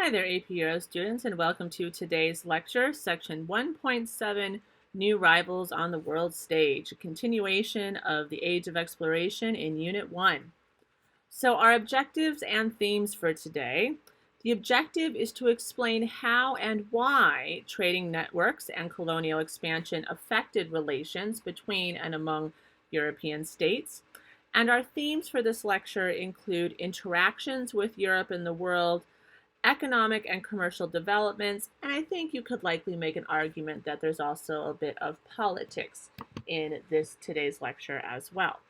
Hi there, AP Euro students, and welcome to today's lecture, Section 1.7, New Rivals on the World Stage, a continuation of the Age of Exploration in Unit 1. So our objectives and themes for today. The objective is to explain how and why trading networks and colonial expansion affected relations between and among European states. And our themes for this lecture include interactions with Europe and the world, economic and commercial developments, and I think you could likely make an argument that there's also a bit of politics in today's lecture as well.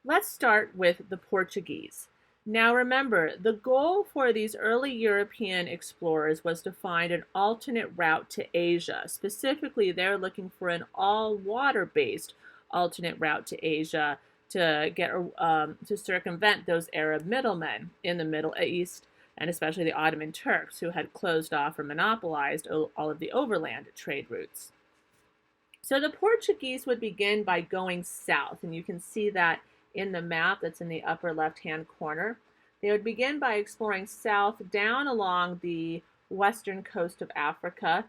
Let's start with the Portuguese. Now remember, the goal for these early European explorers was to find an alternate route to Asia. Specifically, they're looking for an all-water-based alternate route to Asia to circumvent those Arab middlemen in the Middle East, and especially the Ottoman Turks, who had closed off or monopolized all of the overland trade routes. So the Portuguese would begin by going south, and you can see that in the map that's in the upper left-hand corner. They would begin by exploring south down along the western coast of Africa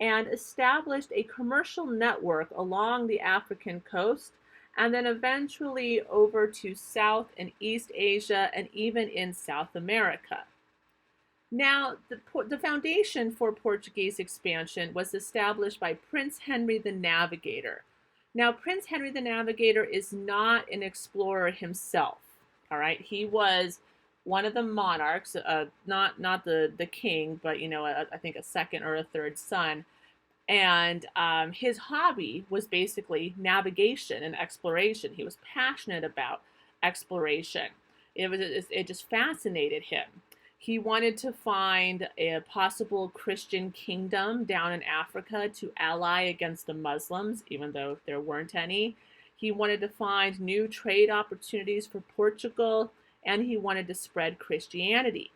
and established a commercial network along the African coast, and then eventually over to South and East Asia and even in South America. Now, the foundation for Portuguese expansion was established by Prince Henry the Navigator. Now, Prince Henry the Navigator is not an explorer himself, all right? He was one of the monarchs, not the king, but, I think a second or a third son. And his hobby was basically navigation and exploration. He was passionate about exploration. It just fascinated him. He wanted to find a possible Christian kingdom down in Africa to ally against the Muslims, even though there weren't any. He wanted to find new trade opportunities for Portugal, and he wanted to spread Christianity.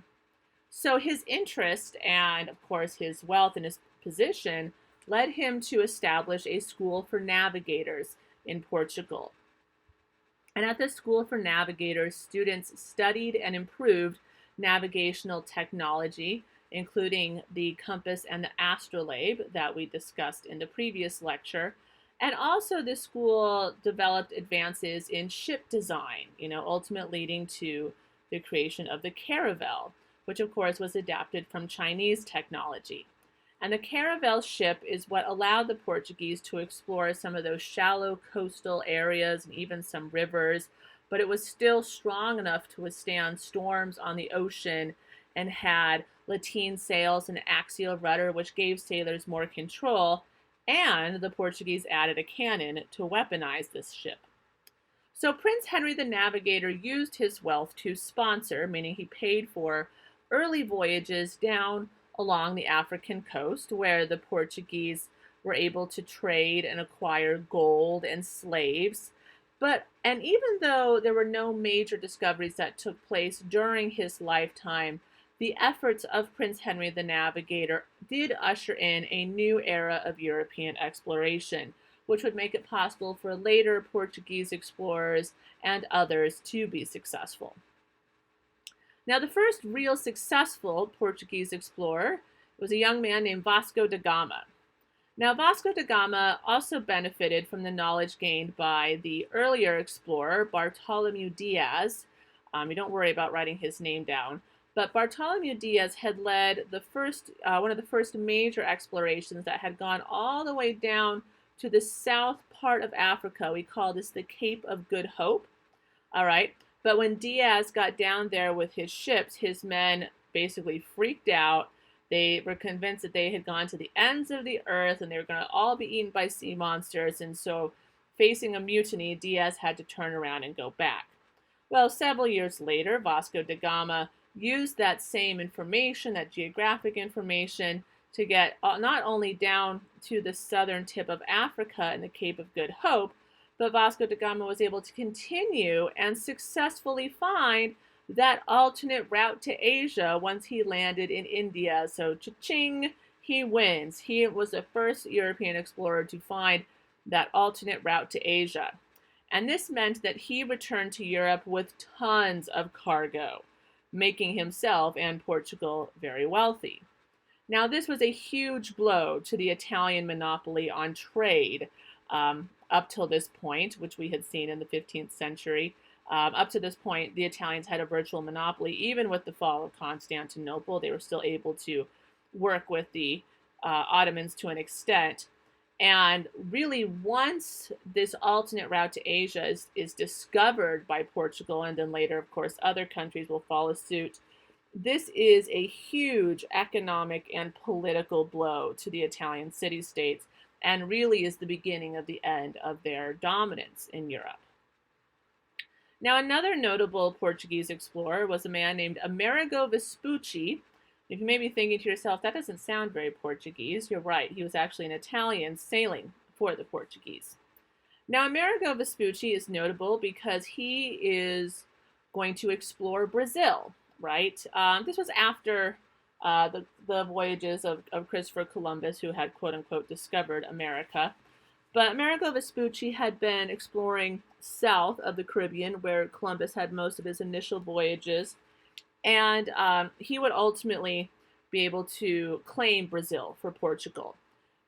So his interest and, of course, his wealth and his position led him to establish a school for navigators in Portugal. And at this school for navigators, students studied and improved navigational technology, including the compass and the astrolabe that we discussed in the previous lecture. And also the school developed advances in ship design, ultimately leading to the creation of the caravel, which of course was adapted from Chinese technology. And the caravel ship is what allowed the Portuguese to explore some of those shallow coastal areas and even some rivers, but it was still strong enough to withstand storms on the ocean and had lateen sails and axial rudder, which gave sailors more control, and the Portuguese added a cannon to weaponize this ship. So Prince Henry the Navigator used his wealth to sponsor, meaning he paid for early voyages down along the African coast where the Portuguese were able to trade and acquire gold and slaves. And even though there were no major discoveries that took place during his lifetime, the efforts of Prince Henry the Navigator did usher in a new era of European exploration, which would make it possible for later Portuguese explorers and others to be successful. Now, the first real successful Portuguese explorer was a young man named Vasco da Gama. Now, Vasco da Gama also benefited from the knowledge gained by the earlier explorer, Bartholomew Diaz. You don't worry about writing his name down. But Bartholomew Diaz had led one of the first major explorations that had gone all the way down to the south part of Africa. We call this the Cape of Good Hope. All right. But when Diaz got down there with his ships, his men basically freaked out. They were convinced that they had gone to the ends of the earth and they were going to all be eaten by sea monsters. And so, facing a mutiny, Diaz had to turn around and go back. Well, several years later, Vasco da Gama used that same information, that geographic information, to get not only down to the southern tip of Africa and the Cape of Good Hope, but Vasco da Gama was able to continue and successfully find that alternate route to Asia once he landed in India. So, cha-ching, he wins. He was the first European explorer to find that alternate route to Asia. And this meant that he returned to Europe with tons of cargo. making himself and Portugal very wealthy. Now, this was a huge blow to the Italian monopoly on trade up till this point, which we had seen in the 15th century. Up to this point, the Italians had a virtual monopoly. Even with the fall of Constantinople, they were still able to work with the Ottomans to an extent. And really, once this alternate route to Asia is discovered by Portugal, and then later, of course, other countries will follow suit, this is a huge economic and political blow to the Italian city-states, and really is the beginning of the end of their dominance in Europe. Now, another notable Portuguese explorer was a man named Amerigo Vespucci. If you may be thinking to yourself, that doesn't sound very Portuguese, you're right. He was actually an Italian sailing for the Portuguese. Now, Amerigo Vespucci is notable because he is going to explore Brazil, right? This was after the voyages of Christopher Columbus, who had, quote unquote, discovered America. But Amerigo Vespucci had been exploring south of the Caribbean, where Columbus had most of his initial voyages, and he would ultimately be able to claim Brazil for Portugal.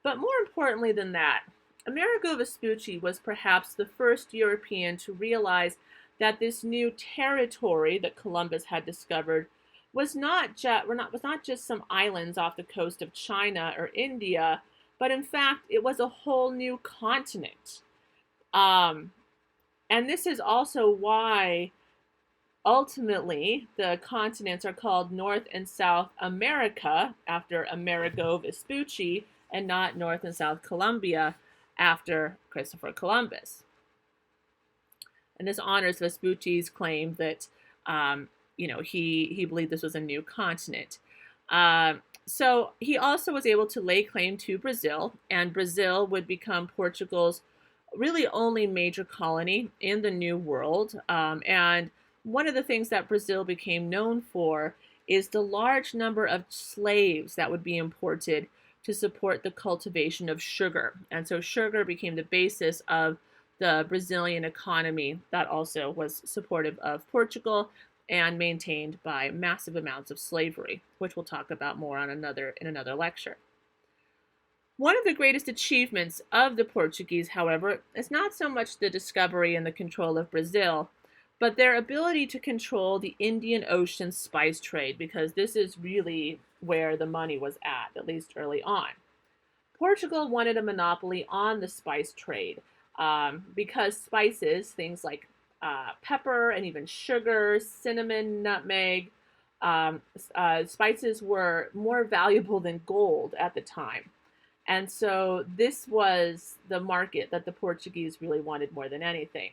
But more importantly than that, Amerigo Vespucci was perhaps the first European to realize that this new territory that Columbus had discovered was not just some islands off the coast of China or India, but in fact, it was a whole new continent. And this is also why ultimately the continents are called North and South America after Amerigo Vespucci, and not North and South Columbia after Christopher Columbus. And this honors Vespucci's claim that he believed this was a new continent. So he also was able to lay claim to Brazil, and Brazil would become Portugal's really only major colony in the New World. And one of the things that Brazil became known for is the large number of slaves that would be imported to support the cultivation of sugar. And so sugar became the basis of the Brazilian economy that also was supportive of Portugal and maintained by massive amounts of slavery, which we'll talk about more in another lecture. One of the greatest achievements of the Portuguese, however, is not so much the discovery and the control of Brazil, but their ability to control the Indian Ocean spice trade, because this is really where the money was at least early on. Portugal wanted a monopoly on the spice trade because spices, things like pepper and even sugar, cinnamon, nutmeg, spices were more valuable than gold at the time. And so this was the market that the Portuguese really wanted more than anything.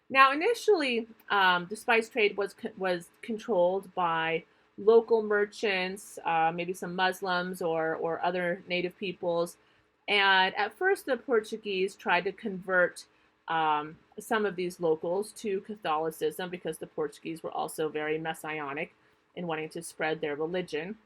Now, initially, the spice trade was controlled by local merchants, maybe some Muslims or other native peoples. And at first, the Portuguese tried to convert some of these locals to Catholicism, because the Portuguese were also very messianic in wanting to spread their religion.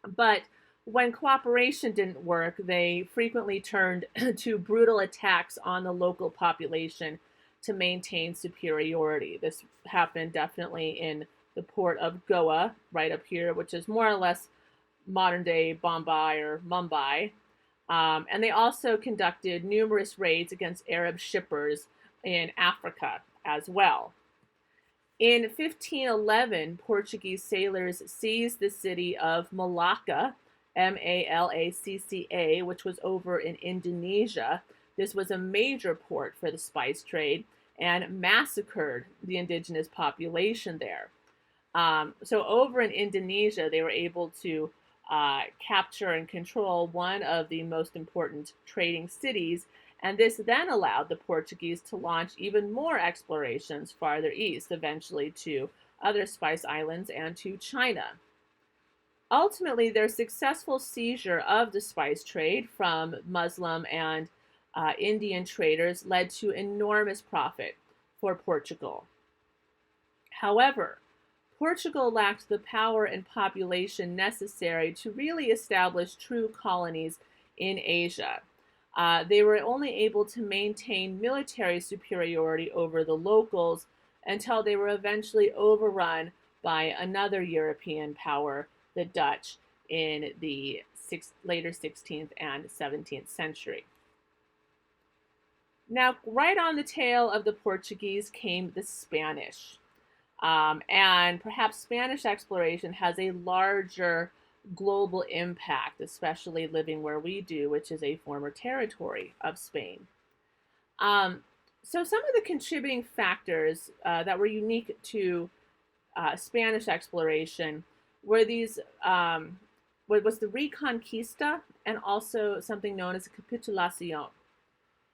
But when cooperation didn't work, they frequently turned to brutal attacks on the local population to maintain superiority. This happened definitely in the port of Goa, right up here, which is more or less modern-day Bombay or Mumbai. And they also conducted numerous raids against Arab shippers in Africa as well. In 1511, Portuguese sailors seized the city of Malacca, Malacca, which was over in Indonesia. This was a major port for the spice trade, and massacred the indigenous population there. So over in Indonesia, they were able to capture and control one of the most important trading cities, and this then allowed the Portuguese to launch even more explorations farther east, eventually to other spice islands and to China. Ultimately, their successful seizure of the spice trade from Muslim and Indian traders led to enormous profit for Portugal. However, Portugal lacked the power and population necessary to really establish true colonies in Asia. They were only able to maintain military superiority over the locals until they were eventually overrun by another European power, the Dutch, in the later 16th and 17th century. Now, right on the tail of the Portuguese came the Spanish. And perhaps Spanish exploration has a larger global impact, especially living where we do, which is a former territory of Spain. Um, so, some of the contributing factors that were unique to Spanish exploration were these what was the Reconquista and also something known as a Capitulación.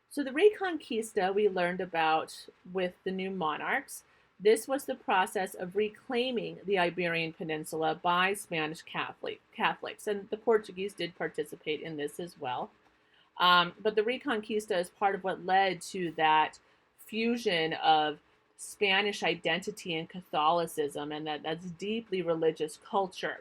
So the Reconquista we learned about with the new monarchs. This was the process of reclaiming the Iberian Peninsula by Spanish Catholics, and the Portuguese did participate in this as well. But the Reconquista is part of what led to that fusion of Spanish identity and Catholicism, and that's deeply religious culture.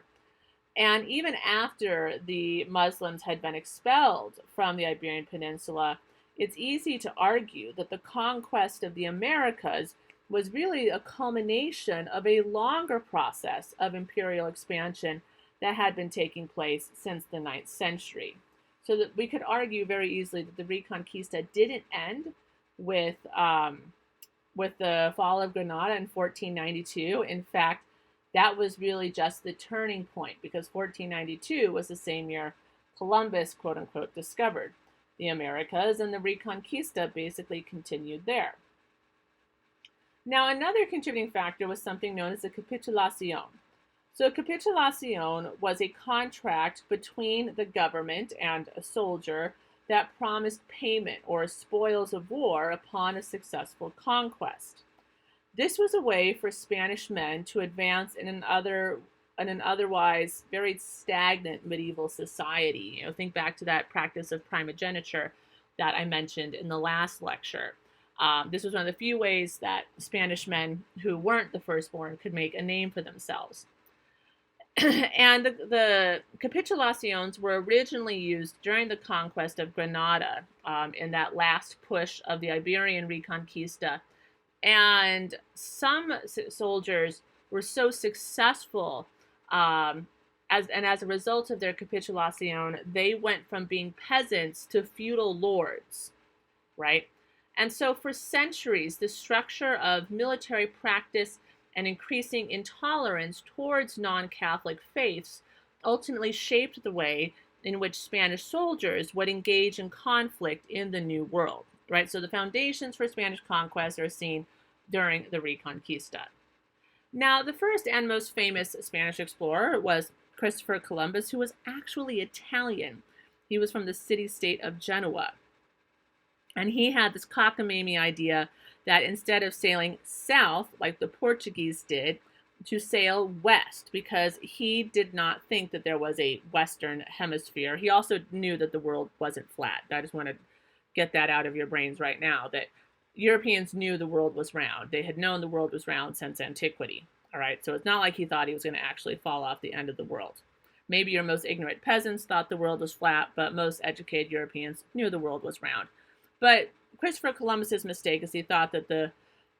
And even after the Muslims had been expelled from the Iberian Peninsula, it's easy to argue that the conquest of the Americas was really a culmination of a longer process of imperial expansion that had been taking place since the 9th century. So that we could argue very easily that the Reconquista didn't end with the fall of Granada in 1492. In fact, that was really just the turning point, because 1492 was the same year Columbus, quote unquote, discovered the Americas, and the Reconquista basically continued there. Now, another contributing factor was something known as a capitulación. So a capitulación was a contract between the government and a soldier that promised payment or spoils of war upon a successful conquest. This was a way for Spanish men to advance in an otherwise very stagnant medieval society. Think back to that practice of primogeniture that I mentioned in the last lecture. This was one of the few ways that Spanish men who weren't the firstborn could make a name for themselves. And the capitulaciones were originally used during the conquest of Granada, in that last push of the Iberian Reconquista. And some soldiers were so successful, as a result of their capitulación, they went from being peasants to feudal lords, right? And so for centuries, the structure of military practice and increasing intolerance towards non-Catholic faiths ultimately shaped the way in which Spanish soldiers would engage in conflict in the New World, right? So the foundations for Spanish conquest are seen during the Reconquista. Now, the first and most famous Spanish explorer was Christopher Columbus, who was actually Italian. He was from the city-state of Genoa. And he had this cockamamie idea that instead of sailing south, like the Portuguese did, to sail west, because he did not think that there was a Western hemisphere. He also knew that the world wasn't flat. I just want to get that out of your brains right now, that Europeans knew the world was round. They had known the world was round since antiquity. All right, so it's not like he thought he was going to actually fall off the end of the world. Maybe your most ignorant peasants thought the world was flat, but most educated Europeans knew the world was round. But Christopher Columbus's mistake is he thought that the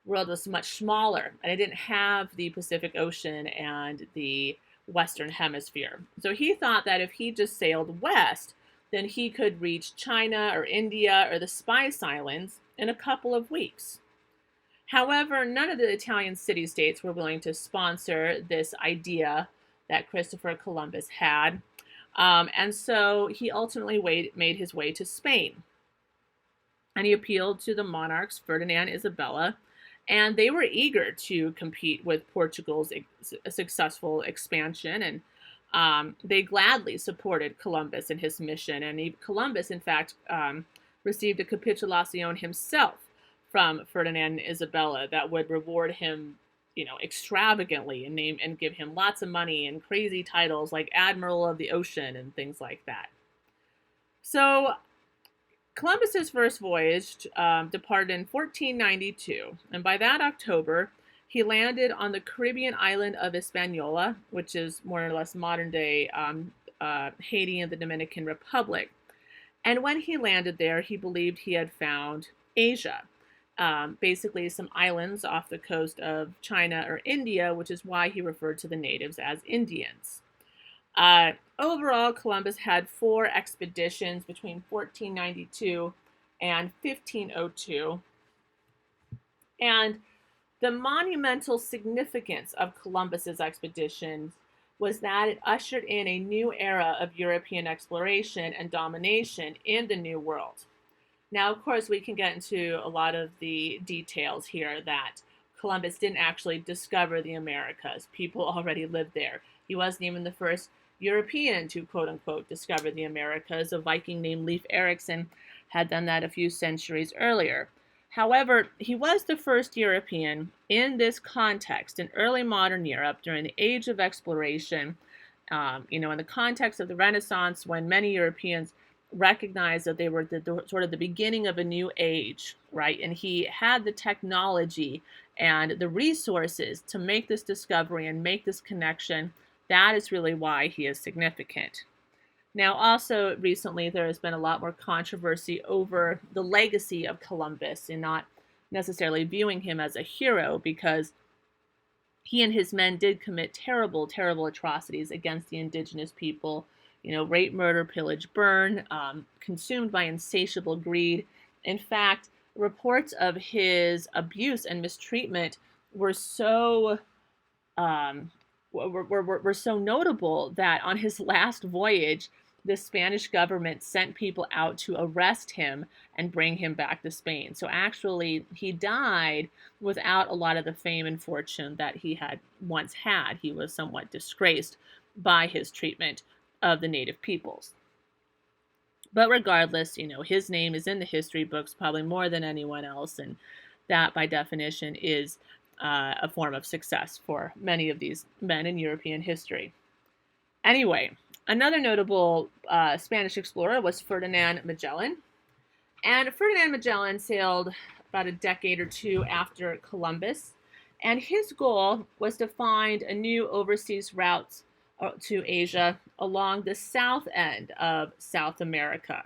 world was much smaller, and it didn't have the Pacific Ocean and the Western Hemisphere. So he thought that if he just sailed west, then he could reach China or India or the Spice Islands in a couple of weeks. However, none of the Italian city-states were willing to sponsor this idea that Christopher Columbus had, and so he ultimately made his way to Spain. And he appealed to the monarchs, Ferdinand and Isabella, and they were eager to compete with Portugal's successful expansion, and they gladly supported Columbus and his mission. And Columbus, in fact, received a capitulación himself from Ferdinand and Isabella that would reward him, extravagantly, and give him lots of money and crazy titles like Admiral of the Ocean and things like that. So Columbus's first voyage departed in 1492, and by that October, he landed on the Caribbean island of Hispaniola, which is more or less modern-day Haiti and the Dominican Republic. And when he landed there, he believed he had found Asia. basically some islands off the coast of China or India, which is why he referred to the natives as Indians. Overall, Columbus had 4 expeditions between 1492 and 1502. And the monumental significance of Columbus's expeditions was that it ushered in a new era of European exploration and domination in the New World. Now, of course, we can get into a lot of the details here that Columbus didn't actually discover the Americas. People already lived there. He wasn't even the first European to, quote unquote, discover the Americas. A Viking named Leif Erikson had done that a few centuries earlier. However, he was the first European in this context in early modern Europe during the Age of Exploration, in the context of the Renaissance, when many Europeans recognized that they were sort of the beginning of a new age, right? And he had the technology and the resources to make this discovery and make this connection. That is really why he is significant. Now, also recently, there has been a lot more controversy over the legacy of Columbus and not necessarily viewing him as a hero, because he and his men did commit terrible, terrible atrocities against the indigenous people. Rape, murder, pillage, burn, consumed by insatiable greed. In fact, reports of his abuse and mistreatment were so were so notable that on his last voyage, the Spanish government sent people out to arrest him and bring him back to Spain. So actually, he died without a lot of the fame and fortune that he had once had. He was somewhat disgraced by his treatment of the native peoples. But regardless, his name is in the history books probably more than anyone else, and that by definition is a form of success for many of these men in European history. Anyway, another notable Spanish explorer was Ferdinand Magellan. And Ferdinand Magellan sailed about a decade or two after Columbus. And his goal was to find a new overseas route to Asia along the south end of South America,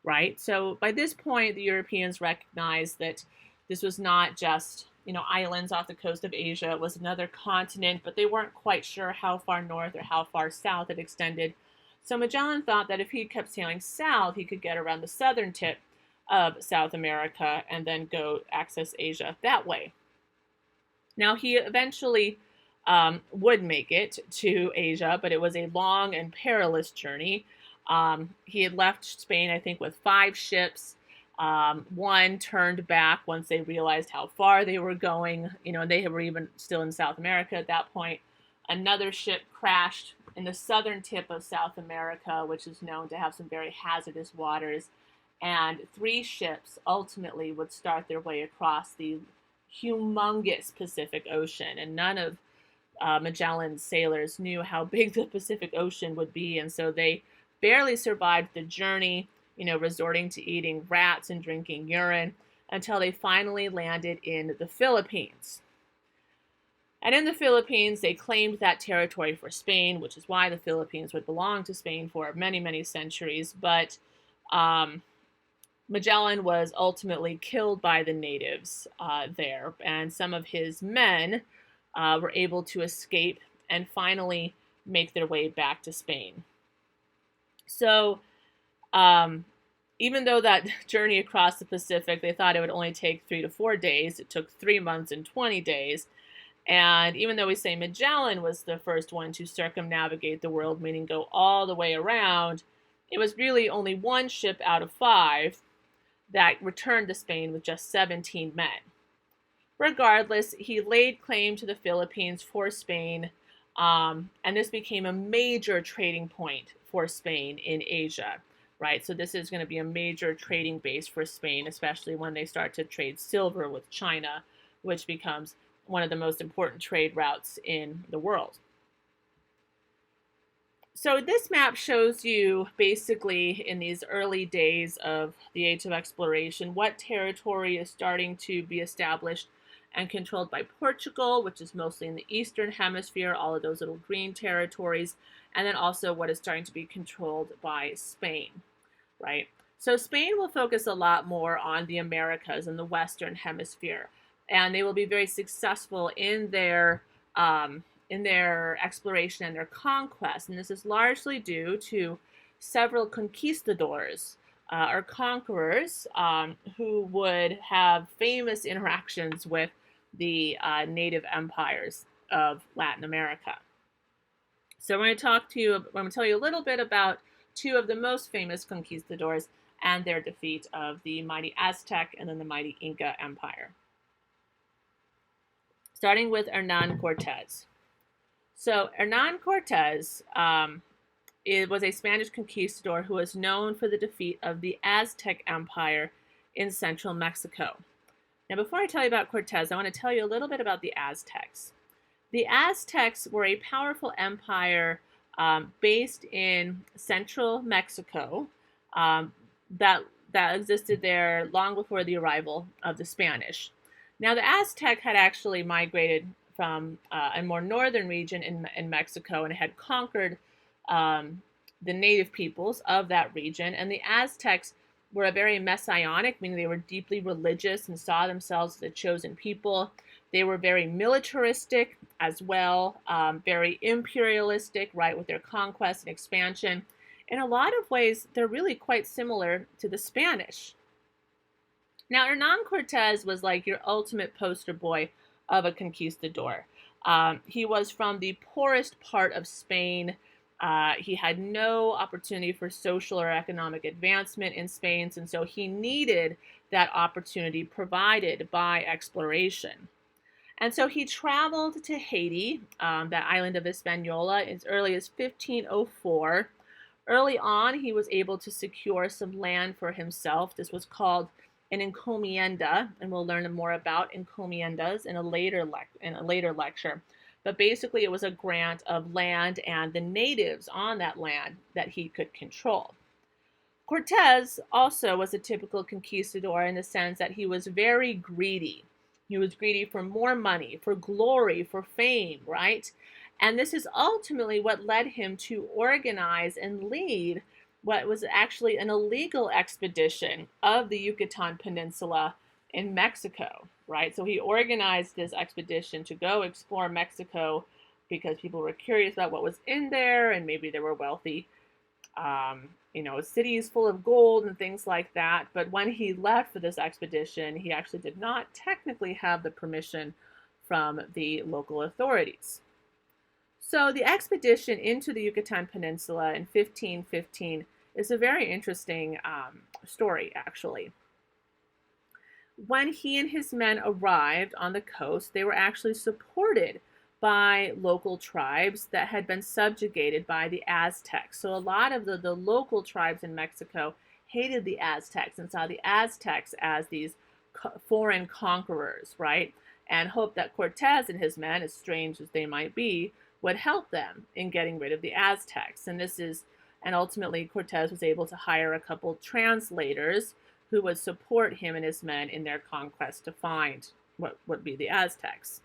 right? So by this point, the Europeans recognized that this was not just islands off the coast of Asia. It was another continent, but they weren't quite sure how far north or how far south it extended. So Magellan thought that if he kept sailing south, he could get around the southern tip of South America and then go access Asia that way. Now, he eventually would make it to Asia, but it was a long and perilous journey. He had left Spain, I think, with 5 ships. One turned back once they realized how far they were going, and they were even still in South America at that point. Another ship crashed in the southern tip of South America, which is known to have some very hazardous waters. And 3 ships ultimately would start their way across the humongous Pacific Ocean. And none of Magellan's sailors knew how big the Pacific Ocean would be. And so they barely survived the journey, resorting to eating rats and drinking urine until they finally landed in the Philippines. And in the Philippines, they claimed that territory for Spain, which is why the Philippines would belong to Spain for many, many centuries. But Magellan was ultimately killed by the natives there, and some of his men were able to escape and finally make their way back to Spain. So, even though that journey across the Pacific, they thought it would only take 3 to 4 days, it took 3 months and 20 days. And even though we say Magellan was the first one to circumnavigate the world, meaning go all the way around, it was really only 1 ship out of 5 that returned to Spain with just 17 men. Regardless, he laid claim to the Philippines for Spain, and this became a major trading point for Spain in Asia, right? So this is going to be a major trading base for Spain, especially when they start to trade silver with China, which becomes one of the most important trade routes in the world. So this map shows you basically in these early days of the Age of Exploration what territory is starting to be established and controlled by Portugal, which is mostly in the Eastern Hemisphere, all of those little green territories, and then also what is starting to be controlled by Spain, right? So Spain will focus a lot more on the Americas and the Western Hemisphere, and they will be very successful in their exploration and their conquest. And this is largely due to several conquistadors or conquerors who would have famous interactions with the native empires of Latin America. So I'm going to tell you a little bit about two of the most famous conquistadors and their defeat of the mighty Aztec and then the mighty Inca Empire. Starting with Hernan Cortez. So Hernan Cortez it was a Spanish conquistador who was known for the defeat of the Aztec Empire in central Mexico. Now, before I tell you about Cortez, I want to tell you a little bit about the Aztecs. The Aztecs were a powerful empire based in central Mexico that existed there long before the arrival of the Spanish. Now, the Aztec had actually migrated from a more northern region in Mexico and had conquered the native peoples of that region. And the Aztecs were a very messianic, meaning they were deeply religious and saw themselves as a chosen people. They were very militaristic as well, very imperialistic, right, with their conquest and expansion. In a lot of ways, they're really quite similar to the Spanish. Now, Hernan Cortez was like your ultimate poster boy of a conquistador. He was from the poorest part of Spain. He had no opportunity for social or economic advancement in Spain, and so he needed that opportunity provided by exploration. And so he traveled to Haiti, that island of Hispaniola, as early as 1504. Early on, he was able to secure some land for himself. This was called an encomienda, and we'll learn more about encomiendas in a later lecture. But basically, it was a grant of land and the natives on that land that he could control. Cortez also was a typical conquistador in the sense that he was very greedy. He was greedy for more money, for glory, for fame, right? And this is ultimately what led him to organize and lead what was actually an illegal expedition of the Yucatan Peninsula in Mexico, right? So he organized this expedition to go explore Mexico because people were curious about what was in there, and maybe there were wealthy, cities full of gold and things like that. But when he left for this expedition, he actually did not technically have the permission from the local authorities. So the expedition into the Yucatan Peninsula in 1515 is a very interesting story, actually. When he and his men arrived on the coast, they were actually supported by local tribes that had been subjugated by the Aztecs. So a lot of the local tribes in Mexico hated the Aztecs and saw the Aztecs as these foreign conquerors, right? And hoped that Cortez and his men, as strange as they might be, would help them in getting rid of the Aztecs. And ultimately Cortez was able to hire a couple translators who would support him and his men in their conquest to find what would be the Aztecs.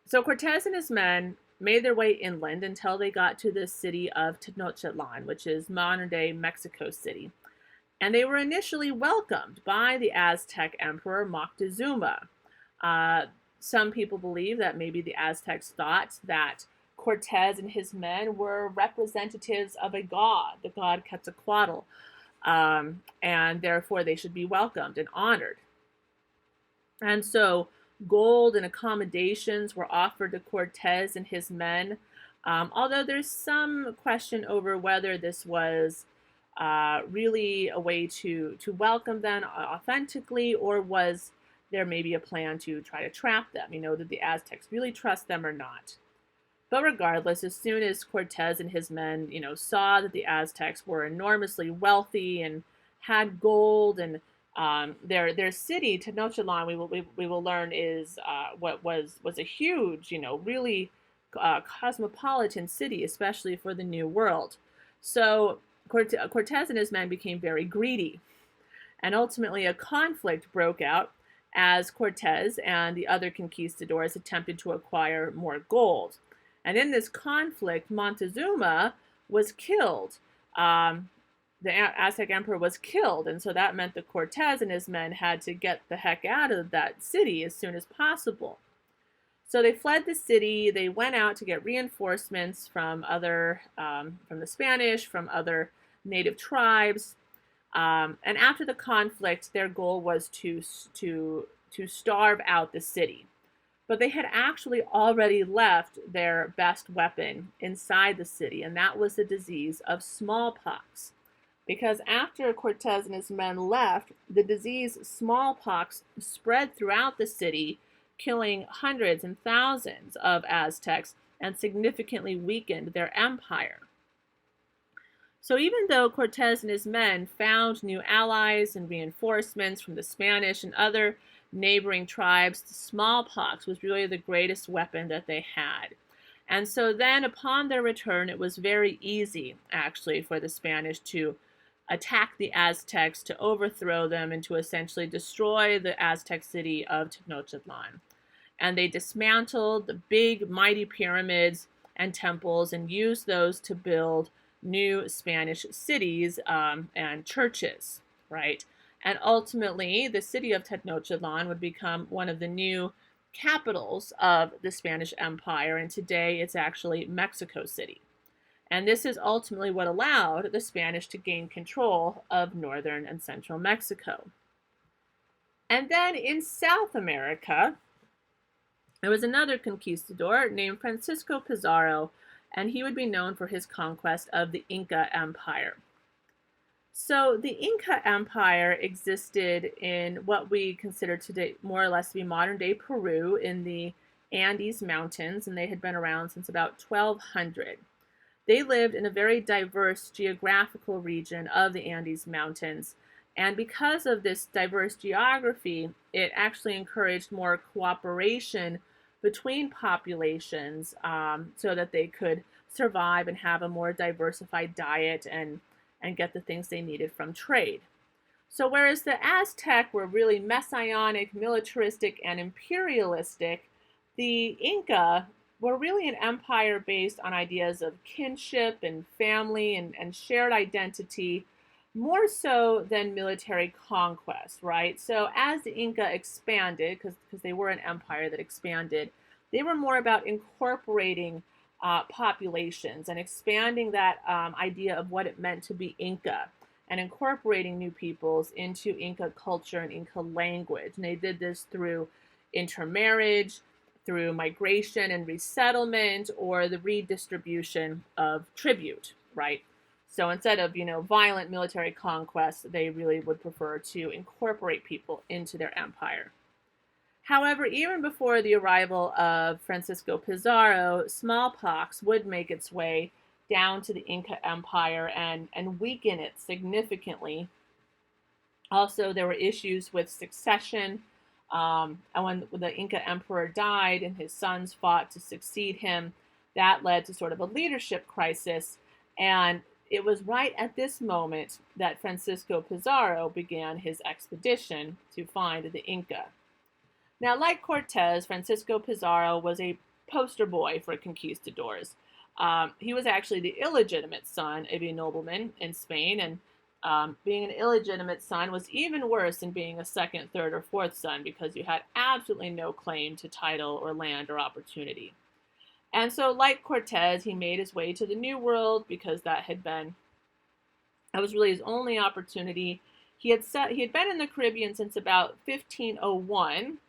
So Cortez and his men made their way inland until they got to the city of Tenochtitlan, which is modern-day Mexico City. And they were initially welcomed by the Aztec Emperor Moctezuma. Some people believe that maybe the Aztecs thought that Cortez and his men were representatives of a god, the god Quetzalcoatl, and therefore they should be welcomed and honored. And so gold and accommodations were offered to Cortez and his men, although there's some question over whether this was really a way to welcome them authentically, or was there maybe a plan to try to trap them? Did the Aztecs really trust them or not? But regardless, as soon as Cortez and his men, saw that the Aztecs were enormously wealthy and had gold, and their city, Tenochtitlan, we will learn is what was a huge, really cosmopolitan city, especially for the New World. So Cortez and his men became very greedy, and ultimately a conflict broke out as Cortez and the other conquistadors attempted to acquire more gold. And in this conflict, Montezuma was killed the Aztec emperor was killed, and so that meant that Cortez and his men had to get the heck out of that city as soon as possible. So they fled the city. They went out to get reinforcements from from the Spanish, from other native tribes. And after the conflict, their goal was to starve out the city. But they had actually already left their best weapon inside the city, and that was the disease of smallpox. Because after Cortez and his men left, the disease smallpox spread throughout the city, killing hundreds and thousands of Aztecs and significantly weakened their empire. So even though Cortez and his men found new allies and reinforcements from the Spanish and other neighboring tribes, the smallpox was really the greatest weapon that they had. And so then upon their return, it was very easy, actually, for the Spanish to attack the Aztecs, to overthrow them, and to essentially destroy the Aztec city of Tenochtitlan. And they dismantled the big, mighty pyramids and temples and used those to build new Spanish cities and churches, right? And ultimately, the city of Tenochtitlan would become one of the new capitals of the Spanish Empire, and today it's actually Mexico City. And this is ultimately what allowed the Spanish to gain control of northern and central Mexico. And then in South America, there was another conquistador named Francisco Pizarro, and he would be known for his conquest of the Inca Empire. So the Inca Empire existed in what we consider today more or less to be modern-day Peru in the Andes Mountains, and they had been around since about 1200. They lived in a very diverse geographical region of the Andes Mountains, and because of this diverse geography, it actually encouraged more cooperation between populations so that they could survive and have a more diversified diet and get the things they needed from trade. So whereas the Aztec were really messianic, militaristic, and imperialistic, the Inca were really an empire based on ideas of kinship and family and shared identity, more so than military conquest, right? So as the Inca expanded, because they were an empire that expanded, they were more about incorporating populations and expanding that idea of what it meant to be Inca and incorporating new peoples into Inca culture and Inca language. And they did this through intermarriage, through migration and resettlement, or the redistribution of tribute, right? So instead of, violent military conquest, they really would prefer to incorporate people into their empire. However, even before the arrival of Francisco Pizarro, smallpox would make its way down to the Inca Empire and weaken it significantly. Also, there were issues with succession. And when the Inca emperor died and his sons fought to succeed him, that led to sort of a leadership crisis. And it was right at this moment that Francisco Pizarro began his expedition to find the Inca. Now, like Cortez, Francisco Pizarro was a poster boy for conquistadors. He was actually the illegitimate son of a nobleman in Spain, and being an illegitimate son was even worse than being a second, third, or fourth son because you had absolutely no claim to title or land or opportunity. And so, like Cortez, he made his way to the New World because that was really his only opportunity. He had been in the Caribbean since about 1501.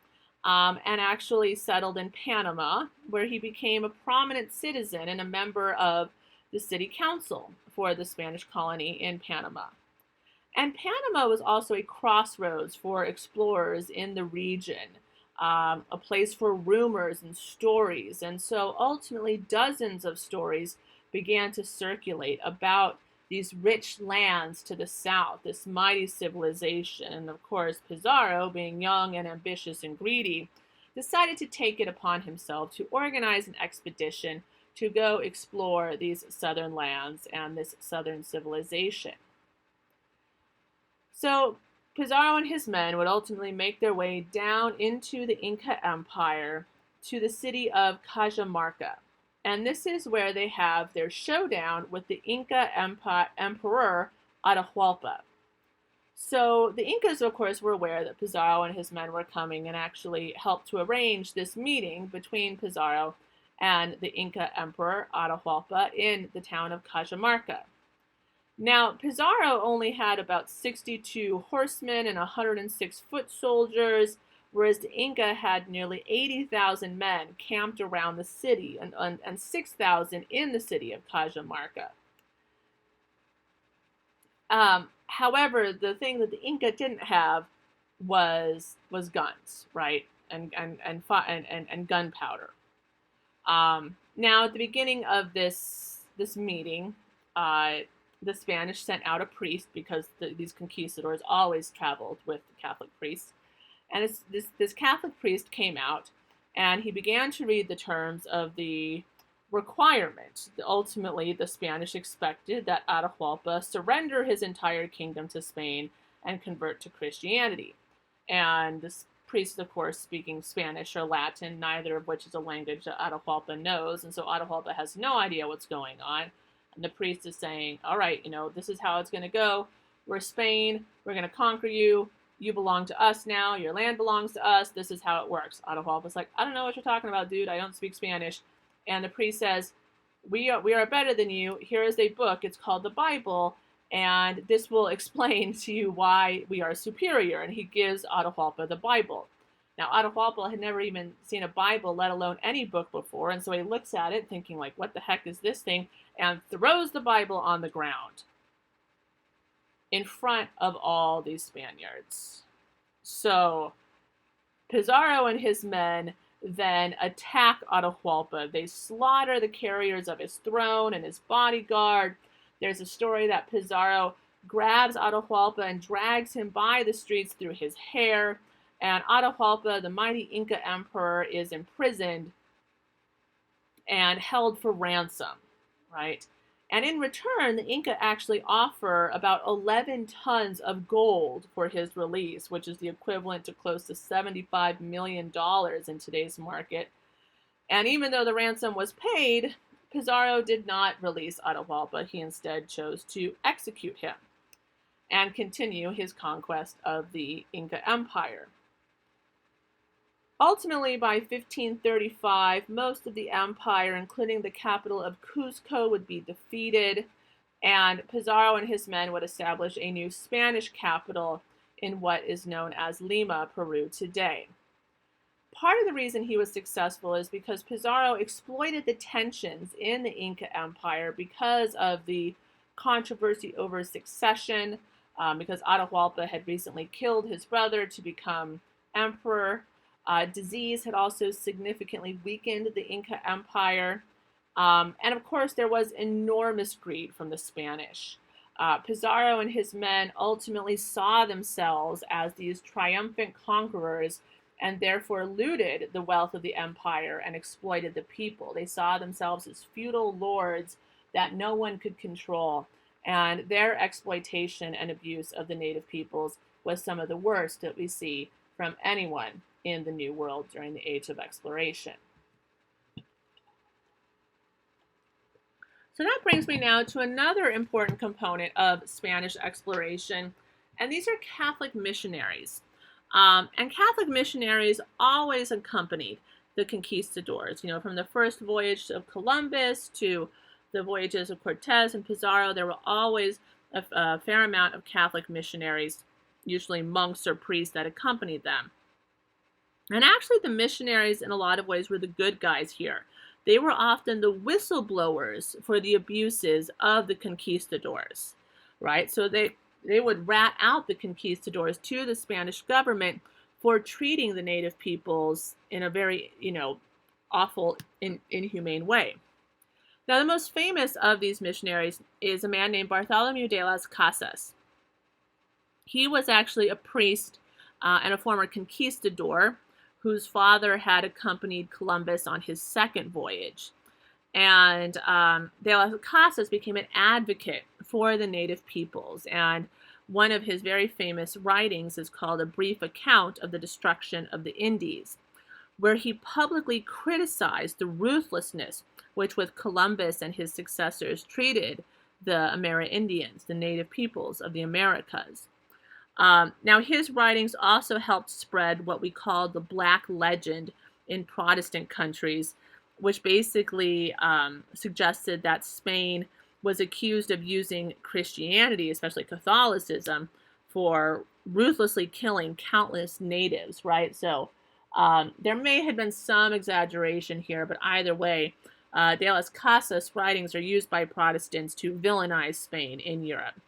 And actually settled in Panama, where he became a prominent citizen and a member of the city council for the Spanish colony in Panama. And Panama was also a crossroads for explorers in the region, a place for rumors and stories. And so ultimately dozens of stories began to circulate about these rich lands to the south, this mighty civilization. And of course, Pizarro, being young and ambitious and greedy, decided to take it upon himself to organize an expedition to go explore these southern lands and this southern civilization. So Pizarro and his men would ultimately make their way down into the Inca Empire to the city of Cajamarca. And this is where they have their showdown with the Inca Emperor Atahualpa. So the Incas, of course, were aware that Pizarro and his men were coming and actually helped to arrange this meeting between Pizarro and the Inca Emperor Atahualpa in the town of Cajamarca. Now, Pizarro only had about 62 horsemen and 106 foot soldiers, whereas the Inca had nearly 80,000 men camped around the city and 6,000 in the city of Cajamarca. However, the thing that the Inca didn't have was guns, right, and gunpowder. Now, at the beginning of this meeting, the Spanish sent out a priest because these conquistadors always traveled with Catholic priests, and this Catholic priest came out, and he began to read the terms of the requirement. Ultimately, the Spanish expected that Atahualpa surrender his entire kingdom to Spain and convert to Christianity. And this priest, of course, speaking Spanish or Latin, neither of which is a language that Atahualpa knows, and so Atahualpa has no idea what's going on. And the priest is saying, all right, this is how it's going to go. We're Spain. We're going to conquer you. You belong to us now. Your land belongs to us. This is how it works. Atahualpa's like, I don't know what you're talking about, dude. I don't speak Spanish. And the priest says, we are better than you. Here is a book. It's called the Bible. And this will explain to you why we are superior. And he gives Atahualpa the Bible. Now, Atahualpa had never even seen a Bible, let alone any book before. And so he looks at it thinking, like, what the heck is this thing? And throws the Bible on the ground in front of all these Spaniards. So Pizarro and his men then attack Atahualpa. They slaughter the carriers of his throne and his bodyguard. There's a story that Pizarro grabs Atahualpa and drags him by the streets through his hair. And Atahualpa, the mighty Inca emperor, is imprisoned and held for ransom, right? And in return, the Inca actually offer about 11 tons of gold for his release, which is the equivalent to close to $75 million in today's market. And even though the ransom was paid, Pizarro did not release Atahualpa. He instead chose to execute him and continue his conquest of the Inca Empire. Ultimately, by 1535, most of the empire, including the capital of Cuzco, would be defeated, and Pizarro and his men would establish a new Spanish capital in what is known as Lima, Peru today. Part of the reason he was successful is because Pizarro exploited the tensions in the Inca Empire because of the controversy over succession, because Atahualpa had recently killed his brother to become emperor. Disease had also significantly weakened the Inca Empire. And of course, there was enormous greed from the Spanish. Pizarro and his men ultimately saw themselves as these triumphant conquerors and therefore looted the wealth of the empire and exploited the people. They saw themselves as feudal lords that no one could control. And their exploitation and abuse of the native peoples was some of the worst that we see from anyone in the New World during the Age of Exploration. So that brings me now to another important component of Spanish exploration, and these are Catholic missionaries. And Catholic missionaries always accompanied the conquistadors. From the first voyage of Columbus to the voyages of Cortez and Pizarro, there were always a fair amount of Catholic missionaries, usually monks or priests, that accompanied them. And actually, the missionaries, in a lot of ways, were the good guys here. They were often the whistleblowers for the abuses of the conquistadors, right? So they would rat out the conquistadors to the Spanish government for treating the native peoples in a very, awful, inhumane way. Now, the most famous of these missionaries is a man named Bartholomew de las Casas. He was actually a priest and a former conquistador whose father had accompanied Columbus on his second voyage. And de las Casas became an advocate for the native peoples. And one of his very famous writings is called A Brief Account of the Destruction of the Indies, where he publicly criticized the ruthlessness which with Columbus and his successors treated the Amerindians, the native peoples of the Americas. Now, his writings also helped spread what we call the Black Legend in Protestant countries, which basically suggested that Spain was accused of using Christianity, especially Catholicism, for ruthlessly killing countless natives, right? So there may have been some exaggeration here, but either way, de las Casas writings are used by Protestants to villainize Spain in Europe.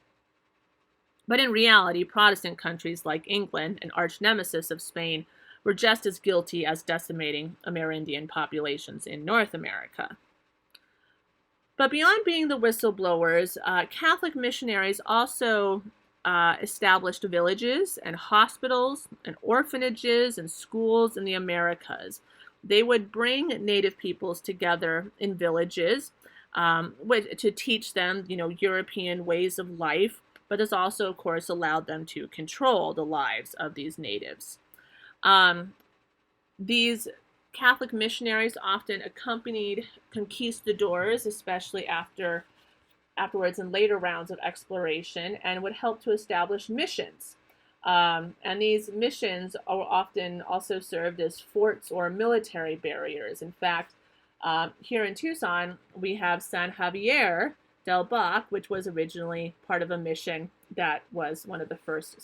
But in reality, Protestant countries like England, an arch nemesis of Spain, were just as guilty as decimating Amerindian populations in North America. But beyond being the whistleblowers, Catholic missionaries also established villages and hospitals and orphanages and schools in the Americas. They would bring native peoples together in villages to teach them, European ways of life, but this also, of course, allowed them to control the lives of these natives. These Catholic missionaries often accompanied conquistadors, especially afterwards in later rounds of exploration, and would help to establish missions. And these missions are often also served as forts or military barriers. In fact, here in Tucson, we have San Javier del Bac, which was originally part of a mission that was one of the first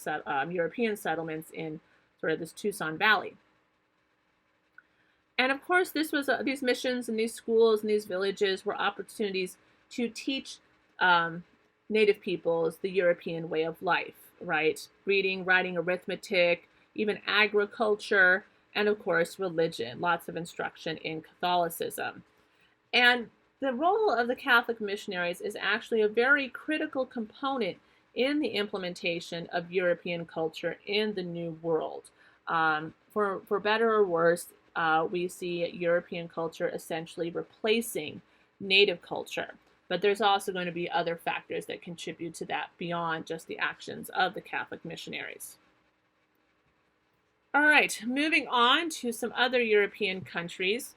European settlements in sort of this Tucson Valley. And of course, these missions and these schools and these villages were opportunities to teach native peoples the European way of life, right? Reading, writing, arithmetic, even agriculture, and of course, religion. Lots of instruction in Catholicism. And the role of the Catholic missionaries is actually a very critical component in the implementation of European culture in the New World. For better or worse, we see European culture essentially replacing native culture. But there's also going to be other factors that contribute to that beyond just the actions of the Catholic missionaries. All right, moving on to some other European countries.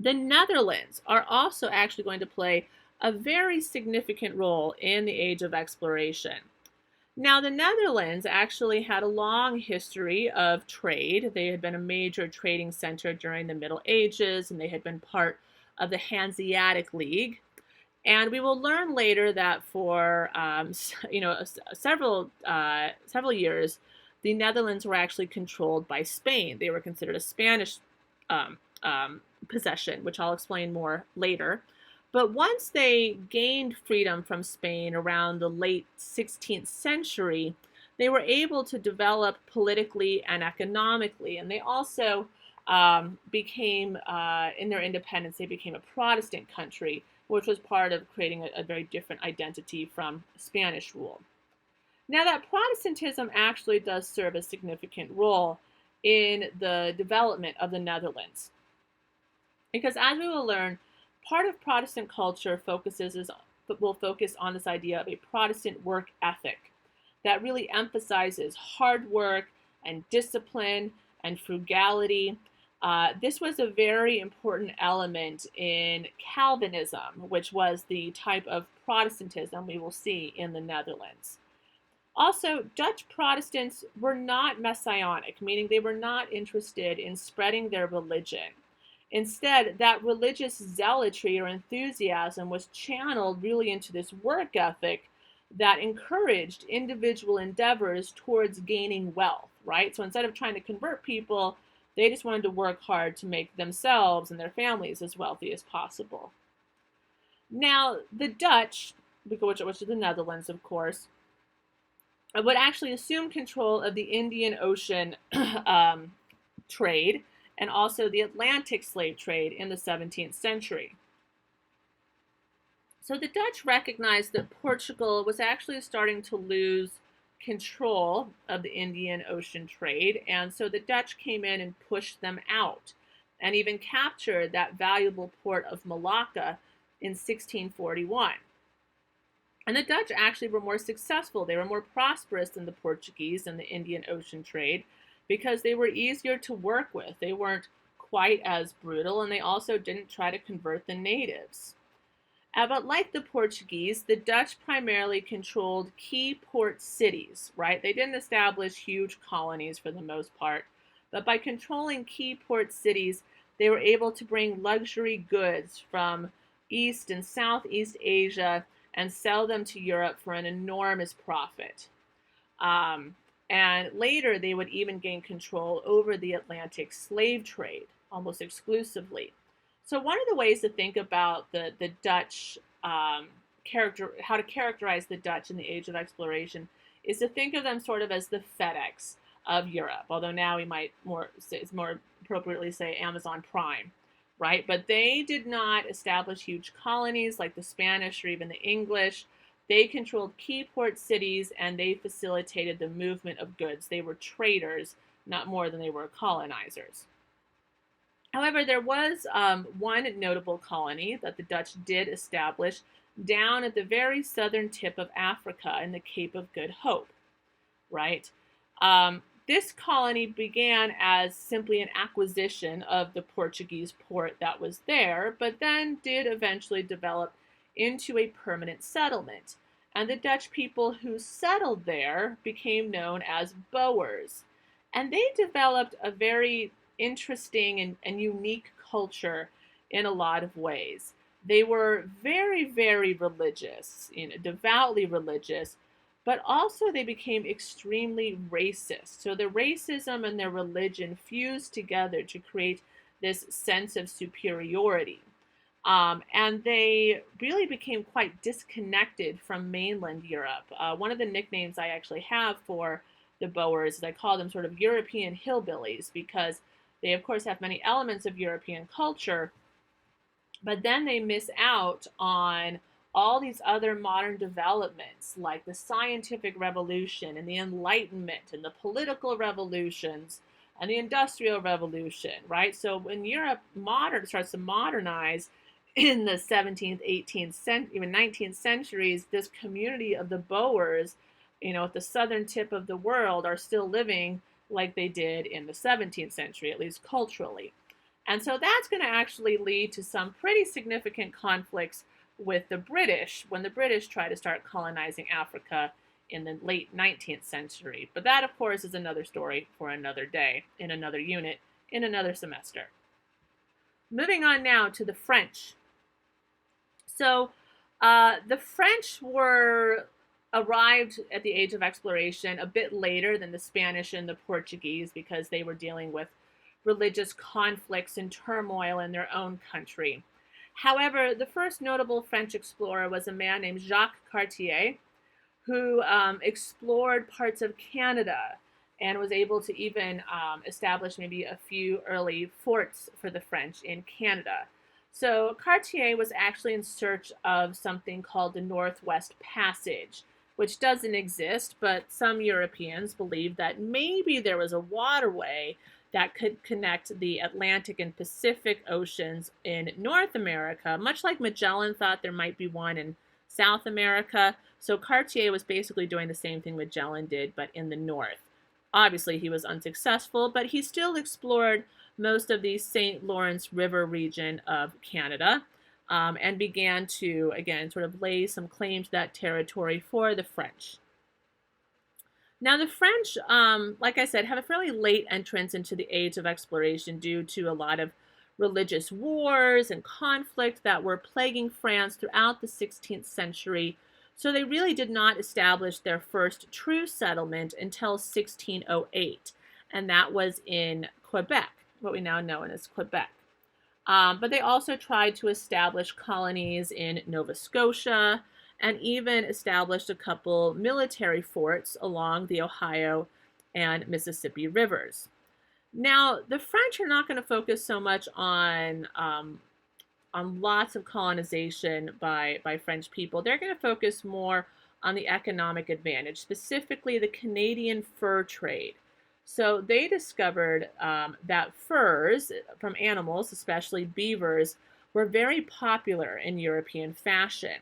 The Netherlands are also actually going to play a very significant role in the Age of Exploration. Now, the Netherlands actually had a long history of trade. They had been a major trading center during the Middle Ages, and they had been part of the Hanseatic League. And we will learn later that for several years, the Netherlands were actually controlled by Spain. They were considered a Spanish possession, which I'll explain more later. But once they gained freedom from Spain around the late 16th century, they were able to develop politically and economically. And they also became, in their independence, they became a Protestant country, which was part of creating a very different identity from Spanish rule. Now, that Protestantism actually does serve a significant role in the development of the Netherlands. Because as we will learn, part of Protestant culture will focus on this idea of a Protestant work ethic that really emphasizes hard work and discipline and frugality. This was a very important element in Calvinism, which was the type of Protestantism we will see in the Netherlands. Also, Dutch Protestants were not messianic, meaning they were not interested in spreading their religion. Instead, that religious zealotry or enthusiasm was channeled really into this work ethic that encouraged individual endeavors towards gaining wealth, right? So instead of trying to convert people, they just wanted to work hard to make themselves and their families as wealthy as possible. Now, the Dutch, which is the Netherlands, of course, would actually assume control of the Indian Ocean trade and also the Atlantic slave trade in the 17th century. So the Dutch recognized that Portugal was actually starting to lose control of the Indian Ocean trade, and so the Dutch came in and pushed them out and even captured that valuable port of Malacca in 1641. And the Dutch actually were more successful. They were more prosperous than the Portuguese in the Indian Ocean trade because they were easier to work with. They weren't quite as brutal, and they also didn't try to convert the natives. But like the Portuguese, the Dutch primarily controlled key port cities, right? They didn't establish huge colonies for the most part, but by controlling key port cities, they were able to bring luxury goods from East and Southeast Asia and sell them to Europe for an enormous profit. Um, and later, they would even gain control over the Atlantic slave trade almost exclusively. So, one of the ways to think about the Dutch how to characterize the Dutch in the age of exploration is to think of them sort of as the FedEx of Europe, although now we might more appropriately say Amazon Prime, right? But they did not establish huge colonies like the Spanish or even the English. They controlled key port cities and they facilitated the movement of goods. They were traders, not more than they were colonizers. However, there was one notable colony that the Dutch did establish down at the very southern tip of Africa in the Cape of Good Hope, right? This colony began as simply an acquisition of the Portuguese port that was there, but then did eventually develop into a permanent settlement. And the Dutch people who settled there became known as Boers. And they developed a very interesting and unique culture in a lot of ways. They were very, very religious, devoutly religious, but also they became extremely racist. So the racism and their religion fused together to create this sense of superiority. And they really became quite disconnected from mainland Europe. One of the nicknames I actually have for the Boers is I call them sort of European hillbillies because they, of course, have many elements of European culture, but then they miss out on all these other modern developments like the scientific revolution and the Enlightenment and the political revolutions and the Industrial Revolution, right? So when Europe starts to modernize in the 17th, 18th, even 19th centuries, this community of the Boers, at the southern tip of the world, are still living like they did in the 17th century, at least culturally. And so that's going to actually lead to some pretty significant conflicts with the British when the British try to start colonizing Africa in the late 19th century. But that, of course, is another story for another day, in another unit, in another semester. Moving on now to the French. So the French arrived at the age of exploration a bit later than the Spanish and the Portuguese because they were dealing with religious conflicts and turmoil in their own country. However, the first notable French explorer was a man named Jacques Cartier, who explored parts of Canada and was able to even establish maybe a few early forts for the French in Canada. So Cartier was actually in search of something called the Northwest Passage, which doesn't exist, but some Europeans believed that maybe there was a waterway that could connect the Atlantic and Pacific Oceans in North America, much like Magellan thought there might be one in South America. So Cartier was basically doing the same thing Magellan did, but in the north. Obviously, he was unsuccessful, but he still explored most of the St. Lawrence River region of Canada and began to, again, sort of lay some claim to that territory for the French. Now, the French, like I said, have a fairly late entrance into the age of exploration due to a lot of religious wars and conflict that were plaguing France throughout the 16th century. So they really did not establish their first true settlement until 1608, and that was in Quebec, what we now know as Quebec. But they also tried to establish colonies in Nova Scotia and even established a couple military forts along the Ohio and Mississippi rivers. Now, the French are not going to focus so much on lots of colonization by French people. They're going to focus more on the economic advantage, specifically the Canadian fur trade. So they discovered that furs from animals, especially beavers, were very popular in European fashion.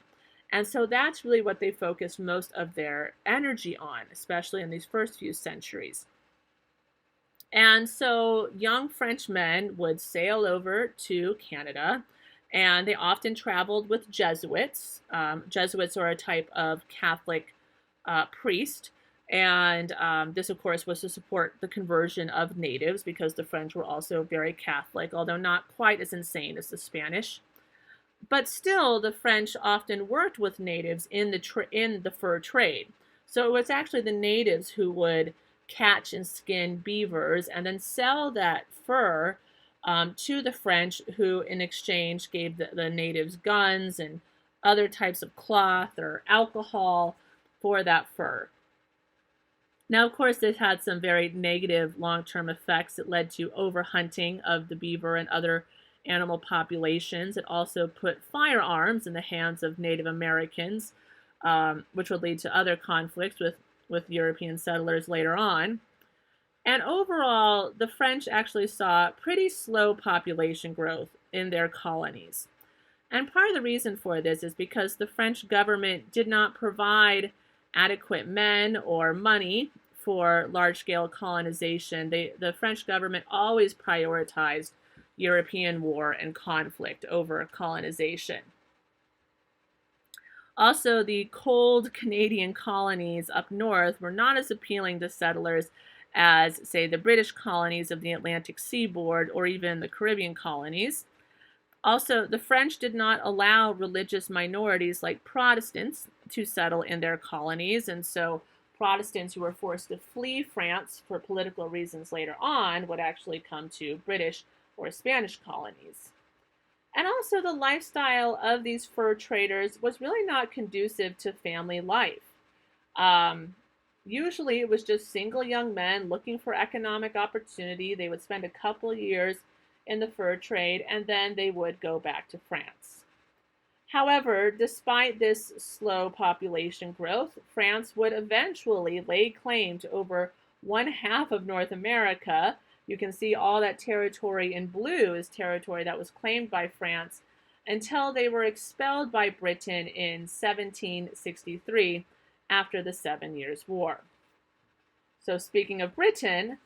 And so that's really what they focused most of their energy on, especially in these first few centuries. And so young French men would sail over to Canada And they often traveled with Jesuits. Jesuits are a type of Catholic priest. And this, of course, was to support the conversion of natives because the French were also very Catholic, although not quite as insane as the Spanish. But still, the French often worked with natives in the fur trade. So it was actually the natives who would catch and skin beavers and then sell that fur to the French, who in exchange gave the natives guns and other types of cloth or alcohol for that fur. Now, of course, this had some very negative long-term effects. It led to overhunting of the beaver and other animal populations. It also put firearms in the hands of Native Americans, which would lead to other conflicts with European settlers later on. And overall, the French actually saw pretty slow population growth in their colonies. And part of the reason for this is because the French government did not provide adequate men or money for large-scale colonization. The French government always prioritized European war and conflict over colonization. Also, the cold Canadian colonies up north were not as appealing to settlers as, say, the British colonies of the Atlantic seaboard or even the Caribbean colonies. Also, the French did not allow religious minorities like Protestants to settle in their colonies, and so Protestants who were forced to flee France for political reasons later on would actually come to British or Spanish colonies. And also, the lifestyle of these fur traders was really not conducive to family life. Usually, it was just single young men looking for economic opportunity. They would spend a couple years in the fur trade, and then they would go back to France. However, despite this slow population growth, France would eventually lay claim to over one half of North America. You can see all that territory in blue is territory that was claimed by France until they were expelled by Britain in 1763 after the 7 Years' War. So speaking of Britain,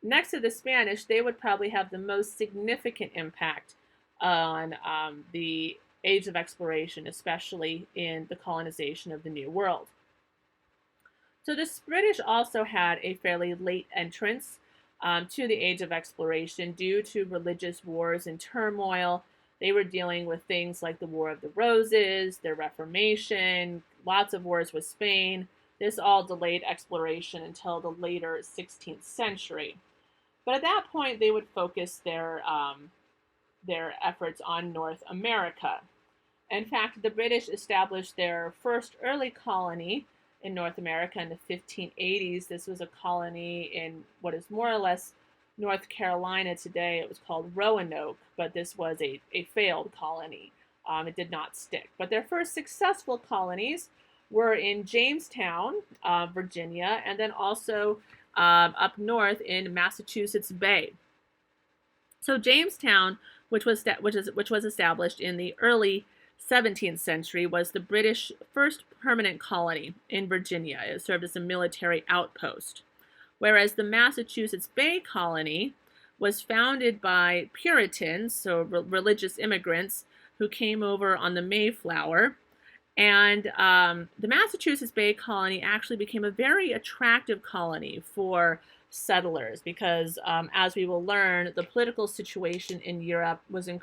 next to the Spanish, they would probably have the most significant impact on the Age of Exploration, especially in the colonization of the New World. So the British also had a fairly late entrance to the Age of Exploration due to religious wars and turmoil. They were dealing with things like the War of the Roses, the Reformation, lots of wars with Spain. This all delayed exploration until the later 16th century. But at that point, they would focus their efforts on North America. In fact, the British established their first early colony in North America in the 1580s. This was a colony in what is more or less North Carolina today. It was called Roanoke, but this was a failed colony. It did not stick. But their first successful colonies were in Jamestown, Virginia, and then also up north in Massachusetts Bay. So Jamestown, which was established in the early 17th century, was the British first permanent colony in Virginia. It served as a military outpost. Whereas the Massachusetts Bay Colony was founded by Puritans, so religious immigrants who came over on the Mayflower. And the Massachusetts Bay Colony actually became a very attractive colony for settlers because, as we will learn, the political situation in Europe was in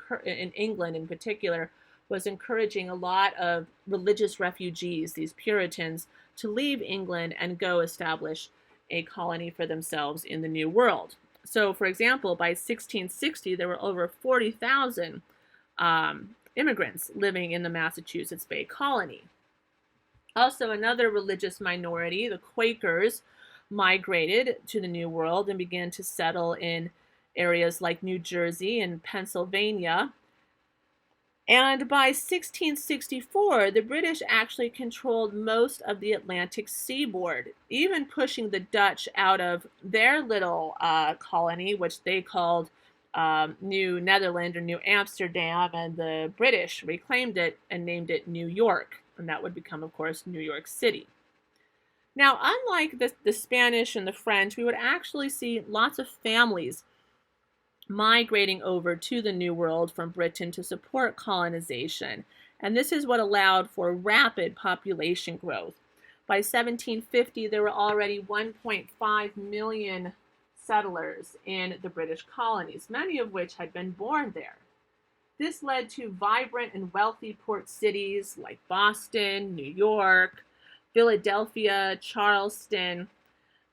England in particular, was encouraging a lot of religious refugees, these Puritans, to leave England and go establish a colony for themselves in the New World. So, for example, by 1660, there were over 40,000 immigrants living in the Massachusetts Bay Colony. Also, another religious minority, the Quakers, migrated to the New World and began to settle in areas like New Jersey and Pennsylvania. And by 1664, the British actually controlled most of the Atlantic seaboard, even pushing the Dutch out of their little colony, which they called New Netherland or New Amsterdam, and the British reclaimed it and named it New York, and that would become, of course, New York City. Now, unlike the Spanish and the French, we would actually see lots of families migrating over to the New World from Britain to support colonization. And this is what allowed for rapid population growth. By 1750, there were already 1.5 million settlers in the British colonies, many of which had been born there. This led to vibrant and wealthy port cities like Boston, New York, Philadelphia, Charleston.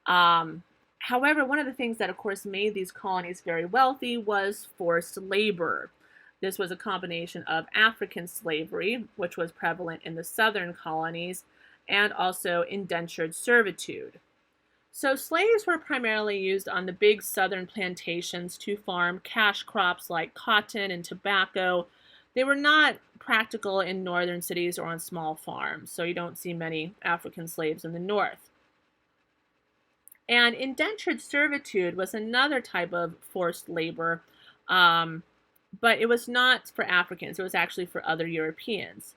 However, one of the things that, of course, made these colonies very wealthy was forced labor. This was a combination of African slavery, which was prevalent in the southern colonies, and also indentured servitude. So slaves were primarily used on the big southern plantations to farm cash crops like cotton and tobacco. They were not practical in northern cities or on small farms, so you don't see many African slaves in the north. And indentured servitude was another type of forced labor, but it was not for Africans. It was actually for other Europeans.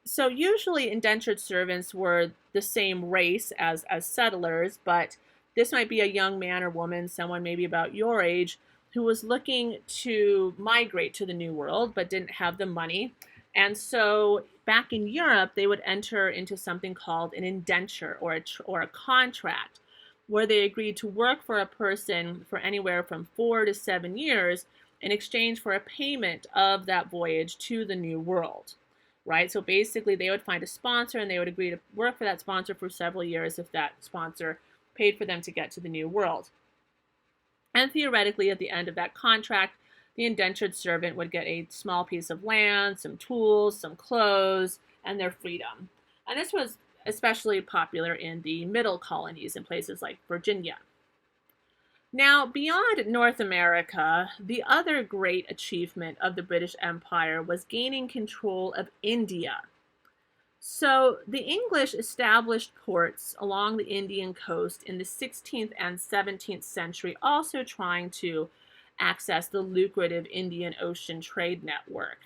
So usually indentured servants were the same race as settlers, but this might be a young man or woman, someone maybe about your age, who was looking to migrate to the New World but didn't have the money. And so back in Europe, they would enter into something called an indenture or a contract, where they agreed to work for a person for anywhere from 4 to 7 years in exchange for a payment of that voyage to the New World. Right? So basically they would find a sponsor and they would agree to work for that sponsor for several years if that sponsor paid for them to get to the New World. And theoretically, at the end of that contract, the indentured servant would get a small piece of land, some tools, some clothes, and their freedom. And this was especially popular in the middle colonies in places like Virginia. Now, beyond North America, the other great achievement of the British Empire was gaining control of India. So the English established ports along the Indian coast in the 16th and 17th century, also trying to access the lucrative Indian Ocean trade network.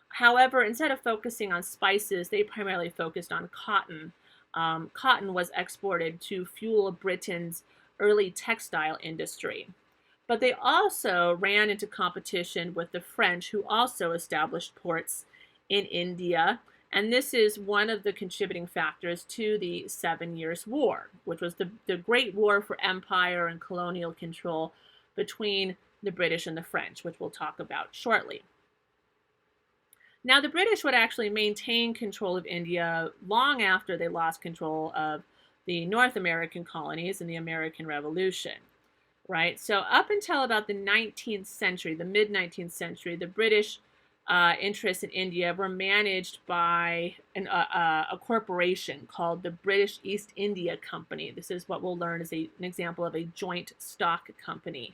However, instead of focusing on spices, they primarily focused on cotton. Cotton was exported to fuel Britain's early textile industry. But they also ran into competition with the French, who also established ports in India. And this is one of the contributing factors to the 7 Years' War, which was the great war for empire and colonial control between the British and the French, which we'll talk about shortly. Now, the British would actually maintain control of India long after they lost control of the North American colonies in the American Revolution, right? So up until about the 19th century, the mid-19th century, the British interests in India were managed by a corporation called the British East India Company. This is what we'll learn as an example of a joint stock company.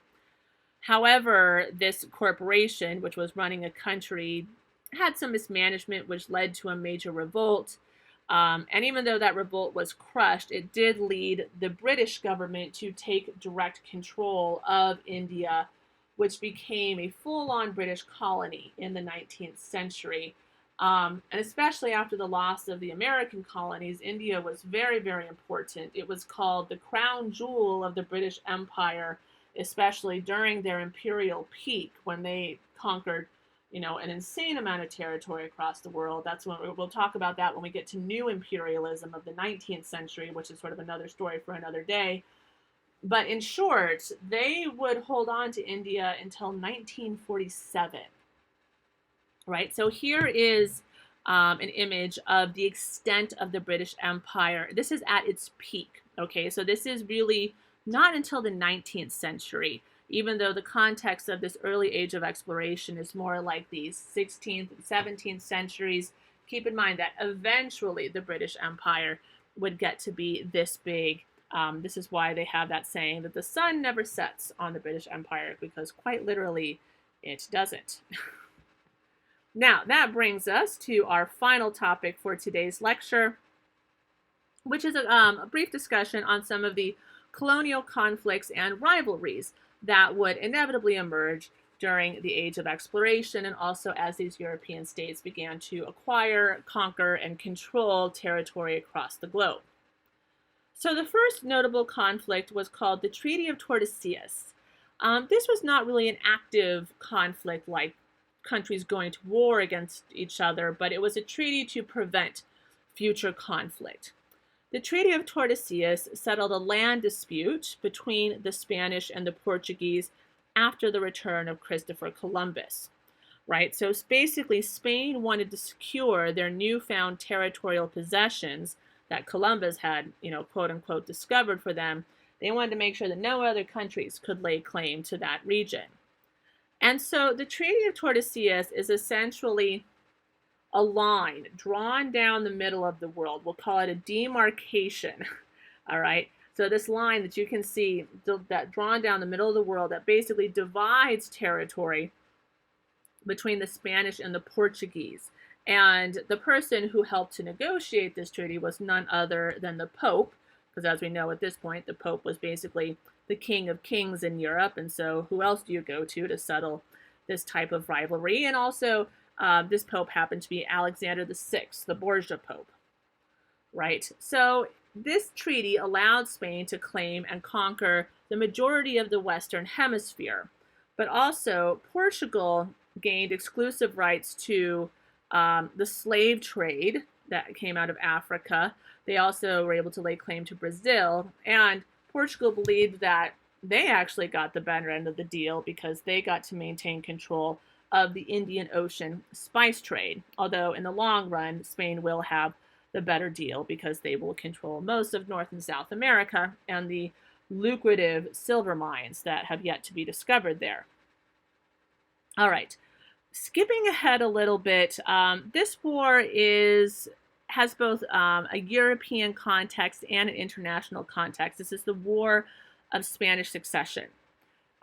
However, this corporation, which was running a country, had some mismanagement, which led to a major revolt. And even though that revolt was crushed, it did lead the British government to take direct control of India, which became a full-on British colony in the 19th century. And especially after the loss of the American colonies, India was very, very important. It was called the crown jewel of the British Empire, especially during their imperial peak when they conquered an insane amount of territory across the world. That's when we'll talk about that when we get to new imperialism of the 19th century, which is sort of another story for another day. But in short, they would hold on to India until 1947, right? So here is an image of the extent of the British Empire. This is at its peak, okay? So this is really not until the 19th century, even though the context of this early age of exploration is more like the 16th and 17th centuries. Keep in mind that eventually the British Empire would get to be this big. This is why they have that saying that the sun never sets on the British Empire, because quite literally it doesn't. Now, that brings us to our final topic for today's lecture, which is a brief discussion on some of the colonial conflicts and rivalries that would inevitably emerge during the Age of Exploration, and also as these European states began to acquire, conquer, and control territory across the globe. So the first notable conflict was called the Treaty of Tordesillas. This was not really an active conflict like countries going to war against each other, but it was a treaty to prevent future conflict. The Treaty of Tordesillas settled a land dispute between the Spanish and the Portuguese after the return of Christopher Columbus. Right? So basically, Spain wanted to secure their newfound territorial possessions that Columbus had, quote unquote, discovered for them. They wanted to make sure that no other countries could lay claim to that region. And so the Treaty of Tordesillas is essentially a line drawn down the middle of the world. We'll call it a demarcation. All right. So this line that you can see that drawn down the middle of the world that basically divides territory between the Spanish and the Portuguese. And the person who helped to negotiate this treaty was none other than the Pope, because as we know at this point, the Pope was basically the king of kings in Europe. And so who else do you go to settle this type of rivalry? And also, this Pope happened to be Alexander VI, the Borgia Pope, right? So this treaty allowed Spain to claim and conquer the majority of the Western Hemisphere, but also Portugal gained exclusive rights to the slave trade that came out of Africa. They also were able to lay claim to Brazil, and Portugal believed that they actually got the better end of the deal because they got to maintain control of the Indian Ocean spice trade, although in the long run, Spain will have the better deal because they will control most of North and South America and the lucrative silver mines that have yet to be discovered there. All right, skipping ahead a little bit, this war has both a European context and an international context. This is the War of Spanish Succession.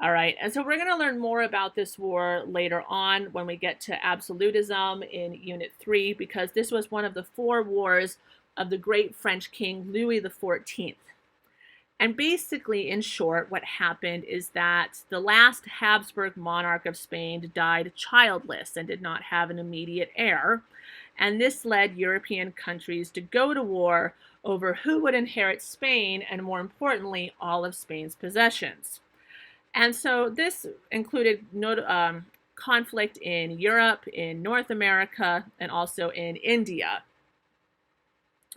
All right, and so we're going to learn more about this war later on when we get to absolutism in Unit 3, because this was one of the 4 wars of the great French king Louis XIV. And basically, in short, what happened is that the last Habsburg monarch of Spain died childless and did not have an immediate heir. And this led European countries to go to war over who would inherit Spain and, more importantly, all of Spain's possessions. And so this included conflict in Europe, in North America, and also in India.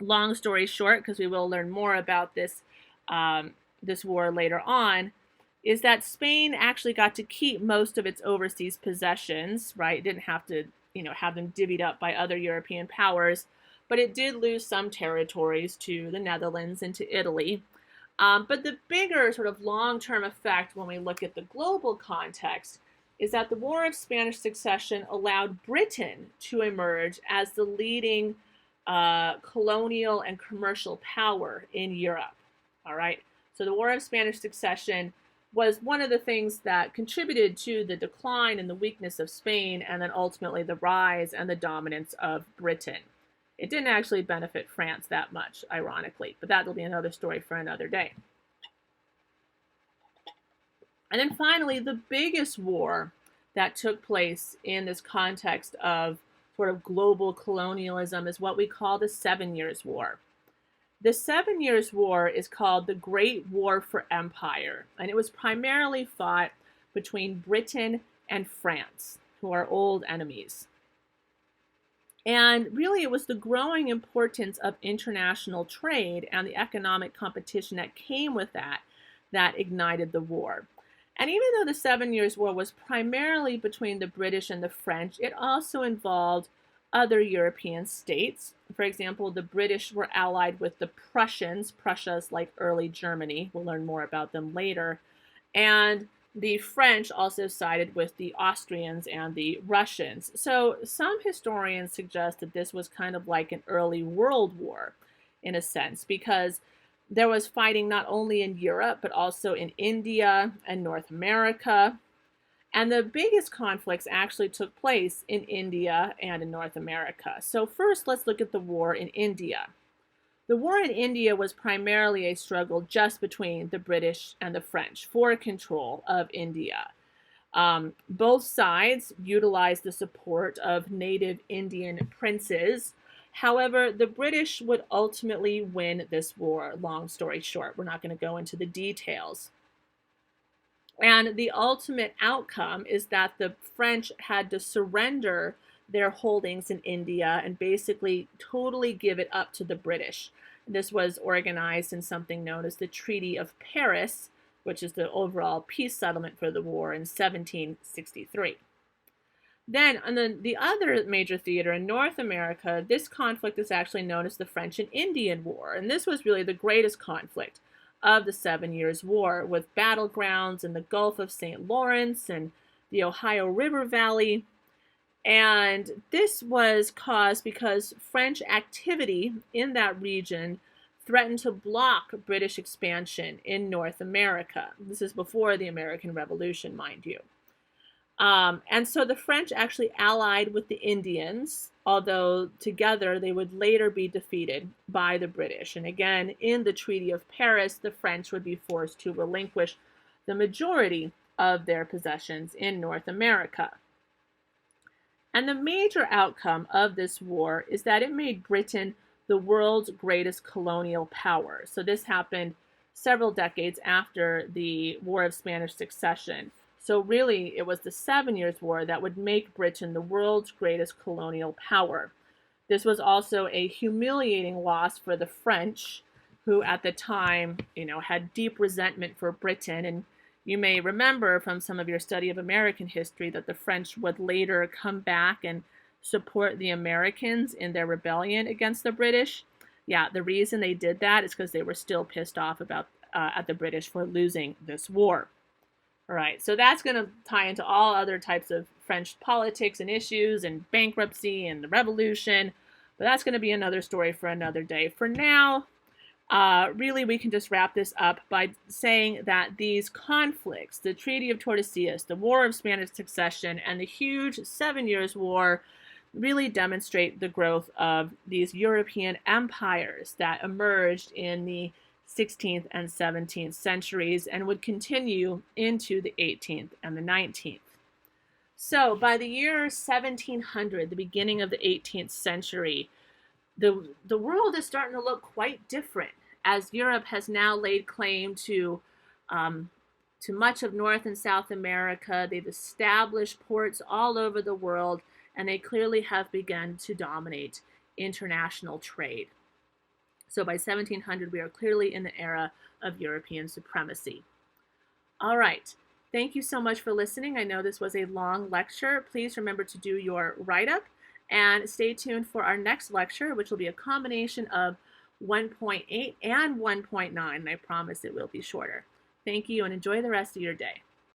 Long story short, because we will learn more about this war later on, is that Spain actually got to keep most of its overseas possessions, right? It didn't have to, have them divvied up by other European powers, but it did lose some territories to the Netherlands and to Italy. But the bigger sort of long-term effect when we look at the global context is that the War of Spanish Succession allowed Britain to emerge as the leading colonial and commercial power in Europe. All right, so the War of Spanish Succession was one of the things that contributed to the decline and the weakness of Spain, and then ultimately the rise and the dominance of Britain. It didn't actually benefit France that much, ironically, but that will be another story for another day. And then finally, the biggest war that took place in this context of sort of global colonialism is what we call the 7 Years' War. The 7 Years' War is called the Great War for Empire, and it was primarily fought between Britain and France, who are old enemies. And really, it was the growing importance of international trade and the economic competition that came with that ignited the war. And even though the 7 Years' War was primarily between the British and the French, it also involved other European states. For example, the British were allied with the Prussians. Prussia's like early Germany. We'll learn more about them later. And the French also sided with the Austrians and the Russians. So some historians suggest that this was kind of like an early world war in a sense, because there was fighting not only in Europe, but also in India and North America. And the biggest conflicts actually took place in India and in North America. So first, let's look at the war in India. The war in India was primarily a struggle just between the British and the French for control of India. Both sides utilized the support of native Indian princes. However, the British would ultimately win this war, long story short. We're not going to go into the details. And the ultimate outcome is that the French had to surrender their holdings in India and basically totally give it up to the British. This was organized in something known as the Treaty of Paris, which is the overall peace settlement for the war in 1763. Then, on the other major theater in North America, this conflict is actually known as the French and Indian War. And this was really the greatest conflict of the 7 Years' War, with battlegrounds in the Gulf of St. Lawrence and the Ohio River Valley. And this was caused because French activity in that region threatened to block British expansion in North America. This is before the American Revolution, mind you. And so the French actually allied with the Indians, although together they would later be defeated by the British. And again, in the Treaty of Paris, the French would be forced to relinquish the majority of their possessions in North America. And the major outcome of this war is that it made Britain the world's greatest colonial power. So this happened several decades after the War of Spanish Succession. So really, it was the 7 Years' War that would make Britain the world's greatest colonial power. This was also a humiliating loss for the French, who at the time, had deep resentment for Britain. And you may remember from some of your study of American history that the French would later come back and support the Americans in their rebellion against the British. Yeah, the reason they did that is because they were still pissed off about at the British for losing this war. All right, so that's going to tie into all other types of French politics and issues and bankruptcy and the revolution, but that's going to be another story for another day. For now, really, we can just wrap this up by saying that these conflicts, the Treaty of Tordesillas, the War of Spanish Succession, and the huge 7 Years' War really demonstrate the growth of these European empires that emerged in the 16th and 17th centuries and would continue into the 18th and the 19th. So by the year 1700, the beginning of the 18th century, the world is starting to look quite different, as Europe has now laid claim to much of North and South America. They've established ports all over the world, and they clearly have begun to dominate international trade. So by 1700, we are clearly in the era of European supremacy. All right. Thank you so much for listening. I know this was a long lecture. Please remember to do your write-up and stay tuned for our next lecture, which will be a combination of 1.8 and 1.9. And I promise it will be shorter. Thank you and enjoy the rest of your day.